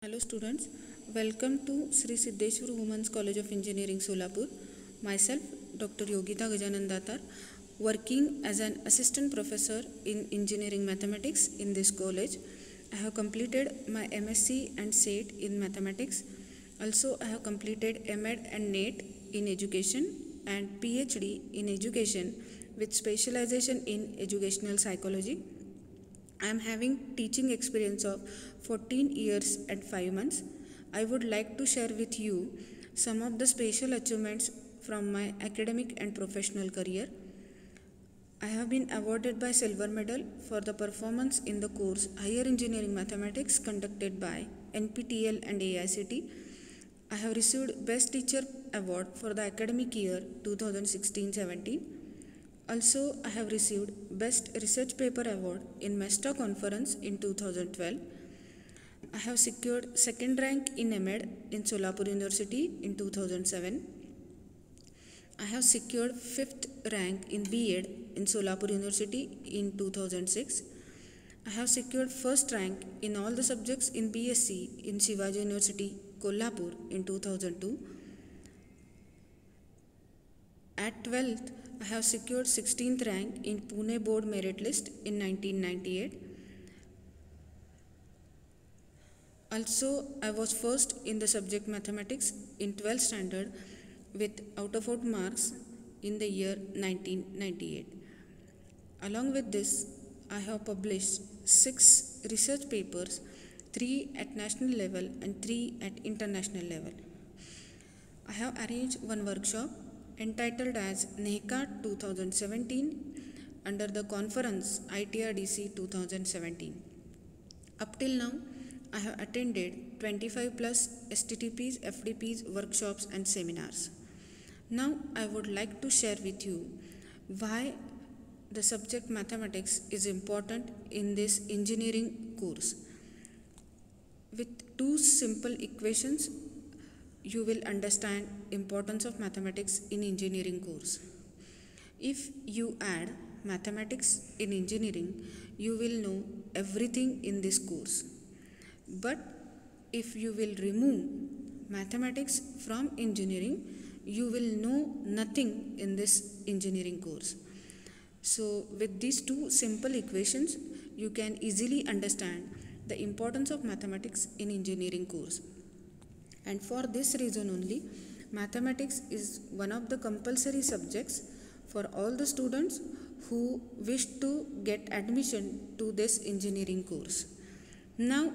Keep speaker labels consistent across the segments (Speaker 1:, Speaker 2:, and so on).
Speaker 1: Hello students, welcome to Sri Siddheshwar Women's College of Engineering Solapur. Myself Dr. Yogita Gajanan Datar, working as an assistant professor in engineering mathematics in this college. I have completed my MSc and SAT in mathematics. Also I have completed MEd and NET in education and PhD in education with specialization in educational psychology. I am having teaching experience of 14 years and 5 months. I would like to share with you some of the special achievements from my academic and professional career. I have been awarded by Silver Medal for the performance in the course Higher Engineering Mathematics conducted by NPTEL and AICTE. I have received Best Teacher Award for the academic year 2016-17. Also, I have received Best Research Paper Award in MESTA Conference in 2012. I have secured second rank in MEd in Solapur University in 2007. I have secured 5th rank in BEd in Solapur University in 2006. I have secured first rank in all the subjects in BSc in Shivaji University, Kolhapur in 2002. At 12th, I have secured 16th rank in Pune Board Merit List in 1998. Also, I was first in the subject mathematics in 12th standard with out of out marks in the year 1998. Along with this, I have published 6 research papers, 3 at national level and 3 at international level. I have arranged one workshop entitled as NEHCA 2017 under the conference ITRDC 2017. Up till now, I have attended 25 plus STTPs, FDPs, workshops and seminars. Now I would like to share with you why the subject mathematics is important in this engineering course. With 2 simple equations, you will understand importance of mathematics in engineering course. If you add mathematics in engineering, you will know everything in this course. But if you will remove mathematics from engineering, you will know nothing in this engineering course. So with these 2 simple equations, you can easily understand the importance of mathematics in engineering course. And for this reason only, mathematics is one of the compulsory subjects for all the students who wish to get admission to this engineering course. Now,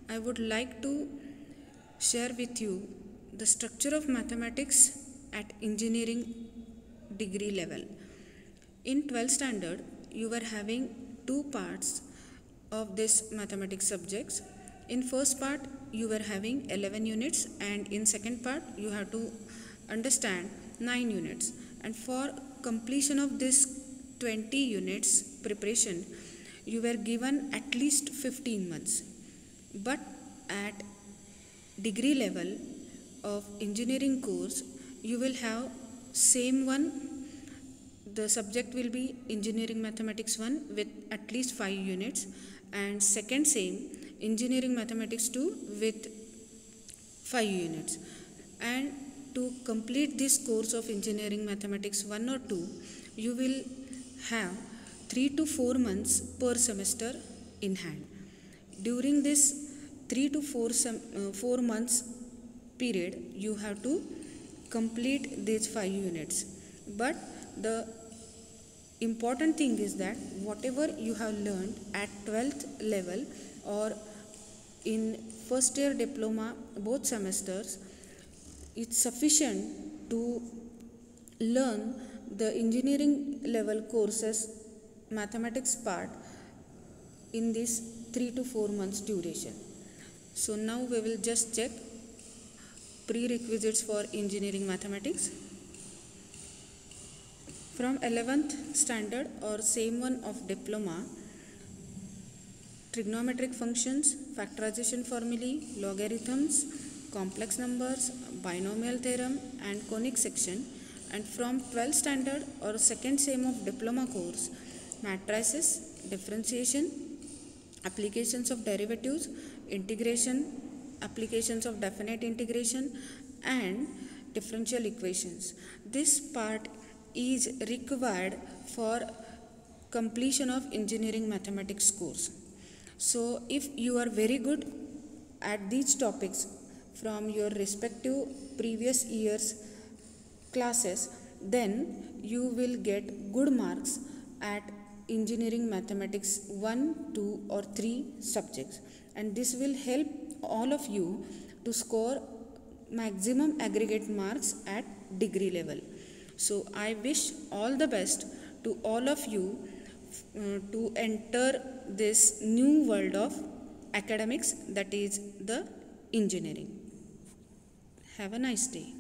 Speaker 1: I would like to share with you the structure of mathematics at engineering degree level. In 12th standard, you were having 2 parts of this mathematics subjects. In first part, you were having 11 units and in second part, you have to understand 9 units. And for completion of this 20 units preparation, you were given at least 15 months. But at degree level of engineering course, you will have same one. The subject will be Engineering Mathematics 1 with at least 5 units and second same Engineering Mathematics 2 with 5 units. And to complete this course of Engineering Mathematics 1 or 2, you will have 3 to 4 months per semester in hand. During this 3 to 4 months period, you have to complete these 5 units. But the important thing is that whatever you have learned at 12th level or in first year diploma, both semesters, it's sufficient to learn the engineering level courses mathematics part in this 3 to 4 months duration. So now we will just check prerequisites for engineering mathematics. From 11th standard or same one of diploma, trigonometric functions, factorization formulae, logarithms, complex numbers, binomial theorem and conic section. And from 12th standard or second same of diploma course, matrices, differentiation, applications of derivatives, integration, applications of definite integration and differential equations. This part is required for completion of engineering mathematics course. So if you are very good at these topics from your respective previous years classes, then you will get good marks at engineering mathematics 1, 2 or 3 subjects, and this will help all of you to score maximum aggregate marks at degree level. So I wish all the best to all of you to enter this new world of academics, that is the engineering. Have a nice day.